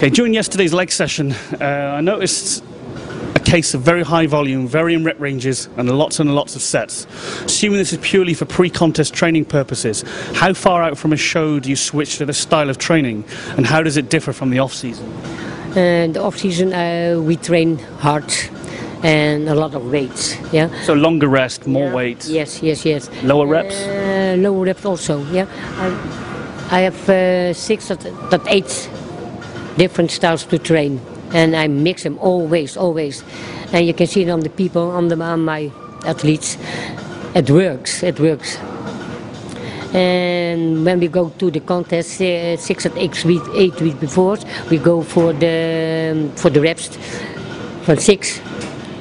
Okay, during yesterday's leg session, I noticed a case of very high volume, varying rep ranges, and lots of sets. Assuming this is purely for pre-contest training purposes, how far out from a show do you switch to this style of training, and how does it differ from the off-season? The off-season we train hard and a lot of weights. Yeah. So longer rest, more weight. Yes. Lower reps. Lower reps also. Yeah. I have 6 or 8 different styles to train, and I mix them always. And you can see it on the people, on my athletes. It works. And when we go to the contest, 6 or 8 weeks before, we go for the reps from 6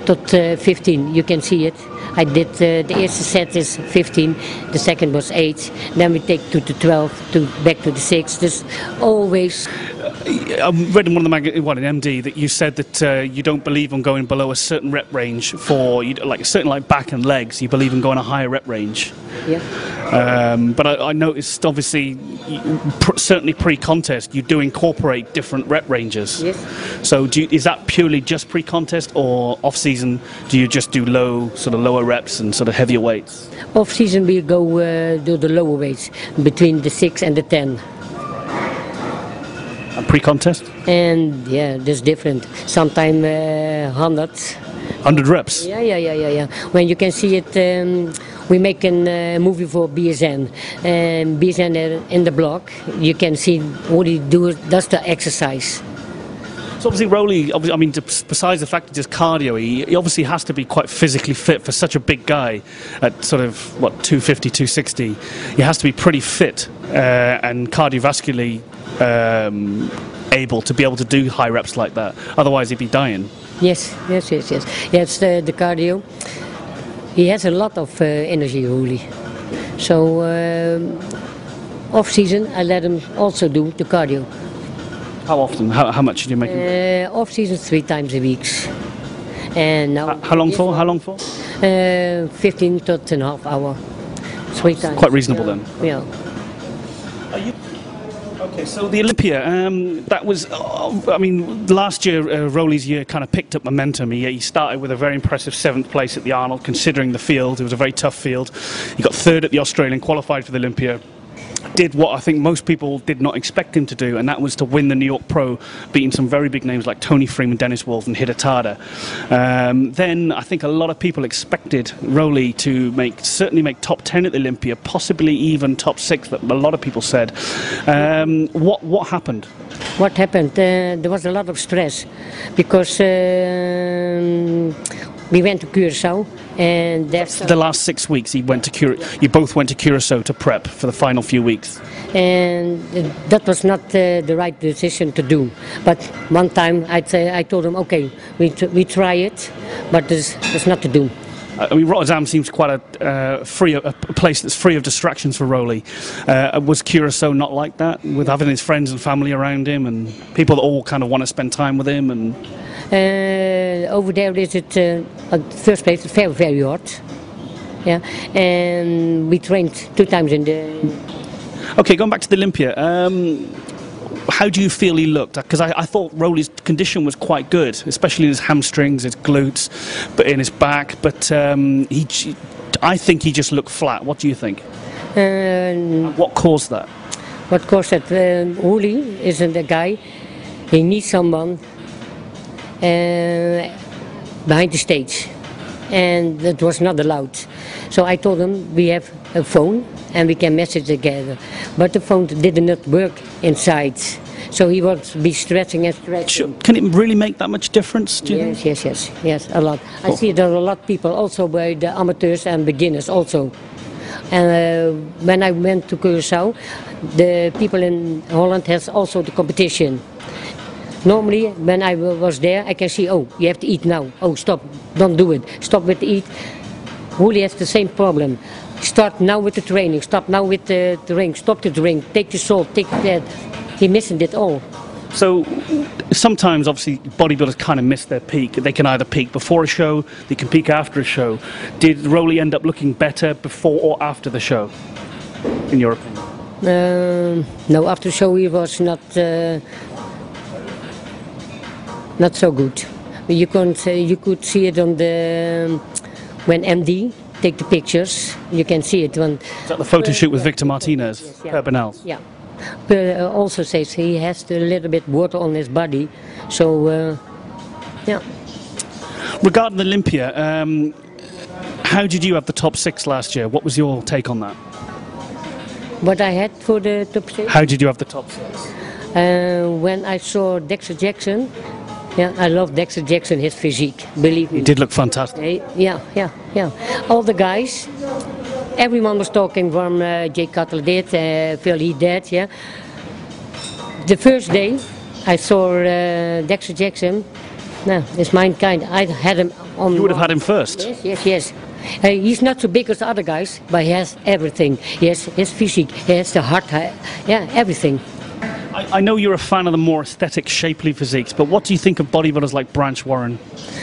to 15. You can see it. I did the first set is 15, the second was 8. Then we take to the 12, back to the 6. This always. I read in one of the in MD that you said that you don't believe in going below a certain rep range for like back and legs. You believe in going a higher rep range. Yeah. But I noticed, obviously, certainly pre-contest, you do incorporate different rep ranges. Yes. So is that purely just pre-contest, or off-season do you just do lower reps and sort of heavier weights? Off-season we go do the lower weights, between the 6 and the 10. And pre-contest? And yeah, that's different. Sometimes 100. 100 reps? Yeah. When you can see it, we make a movie for BSN. And BSN in the block, you can see what he does the exercise. So obviously Roelly, I mean, besides the fact that just cardio, he obviously has to be quite physically fit for such a big guy at sort of, 250, 260. He has to be pretty fit and cardiovascularly able to be able to do high reps like that. Otherwise he'd be dying. Yes. Yes, the cardio. He has a lot of energy, Roelly. So off-season I let him also do the cardio. How often? How much do you make him? Off-season 3 times a week. And now. How long for? 15 to 10.5 hours. 3 times. Quite reasonable then. Yeah. Okay, so the Olympia, that was, last year, Roelly's year kind of picked up momentum. He started with a very impressive 7th place at the Arnold, considering the field. It was a very tough field. He got 3rd at the Australian, qualified for the Olympia. Did what I think most people did not expect him to do, and that was to win the New York Pro, beating some very big names like Tony Freeman, Dennis Wolf and Hidetada. Then I think a lot of people expected Roelly to certainly make top 10 at the Olympia, possibly even top 6, that a lot of people said. What happened? What happened? There was a lot of stress because we went to Curacao, and that's the last 6 weeks. You both went to Curacao to prep for the final few weeks. And that was not the right decision to do. But one time I told him, okay, we try it, but there's not to do. Rotterdam seems quite a place that's free of distractions for Roelly. Was Curacao not like that, with having his friends and family around him and people that all kind of want to spend time with him? And over there is it first place very, very hot. Yeah, and we trained 2 times in the. Okay, going back to the Olympia. How do you feel he looked? Because I thought Roelly's condition was quite good, especially in his hamstrings, his glutes, but in his back. But I think he just looked flat. What do you think? What caused that? What caused that? Roelly isn't a guy. He needs someone behind the stage, and that was not allowed. So I told him we have a phone and we can message together, but the phone did not work inside, so he would be stretching and stretching. Can it really make that much difference? Do you think? Yes, a lot. I see there are a lot of people also by the amateurs and beginners also. And when I went to Curacao, the people in Holland has also the competition. Normally, when I was there, I can see, oh, you have to eat now. Oh, stop, don't do it. Stop with the eat. Roelly has the same problem. Start now with the training, stop now with the drink, stop the drink, take the salt, take that. He missing it all. So sometimes, obviously, bodybuilders kind of miss their peak. They can either peak before a show, they can peak after a show. Did Roelly end up looking better before or after the show, in your opinion? No, after the show he was not not so good. You could see it on the when MD take the pictures. You can see it when. Is that the photo shoot with Victor Martinez, Yes, yeah. Herbinals? Yeah. But also says he has a little bit water on his body, so yeah. Regarding Olympia, how did you have the top 6 last year? What was your take on that? What I had for the top 6? How did you have the top 6? When I saw Dexter Jackson, yeah, I love Dexter Jackson, his physique, believe me. He did look fantastic. Yeah. All the guys, everyone was talking from Jay Cutler did, Phil he did, yeah. The first day I saw Dexter Jackson, no, it's my kind. I had him on. You would have had him first? Yes. He's not so big as the other guys, but he has everything. He has his physique, he has the heart, yeah, everything. I know you're a fan of the more aesthetic, shapely physiques, but what do you think of bodybuilders like Branch Warren?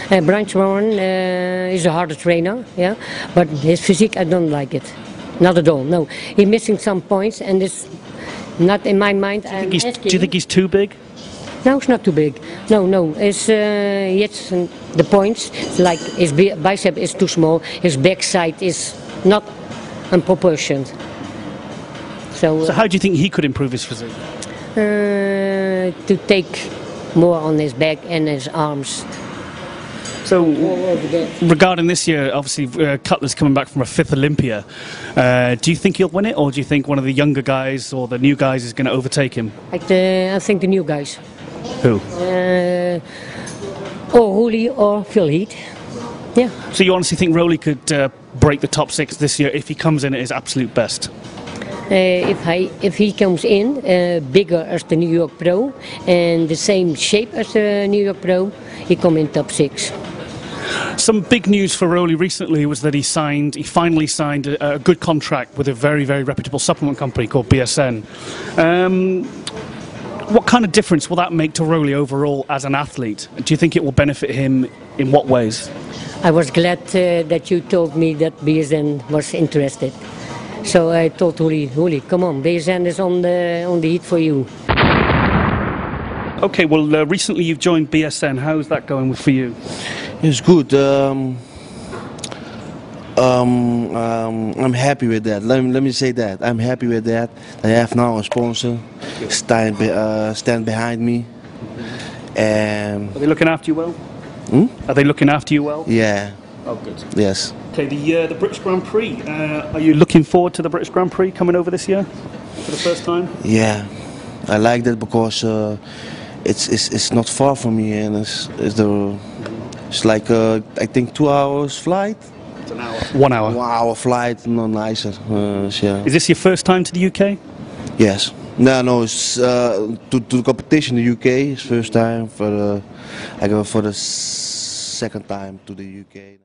Branch Warren is a harder trainer, yeah, but his physique, I don't like it. Not at all, no. He's missing some points, and it's not in my mind. Do you think he's too big? No, it's not too big. No. It's the points, like his bicep is too small, his backside is not in proportion. So how do you think he could improve his physique? To take more on his back and his arms. So, regarding this year, obviously Cutler's coming back from a 5th Olympia. Do you think he'll win it, or do you think one of the younger guys or the new guys is going to overtake him? I think the new guys. Who? Or Roelly or Phil Heath. Yeah. So you honestly think Roelly could break the top 6 this year if he comes in at his absolute best? If he comes in bigger as the New York Pro and the same shape as the New York Pro, he come in top 6. Some big news for Roelly recently was that he finally signed a good contract with a very, very reputable supplement company called BSN. What kind of difference will that make to Roelly overall as an athlete? Do you think it will benefit him in what ways? I was glad that you told me that BSN was interested. So I told Roelly, come on, BSN is on the heat for you. Okay, well, recently you've joined BSN. How's that going for you? It's good. I'm happy with that. Let me say that. I'm happy with that. I have now a sponsor stand behind me. And are they looking after you well? Are they looking after you well? Yeah. Oh, good. Yes. Okay, the British Grand Prix. Are you looking forward to the British Grand Prix coming over this year for the first time? Yeah, I like that because it's not far from me, and it's like I think 2 hours flight. It's an hour. 1 hour. 1 hour flight, no nicer. Yeah. Is this your first time to the UK? Yes. No, it's to the competition in the UK. It's first time I go for the second time to the UK.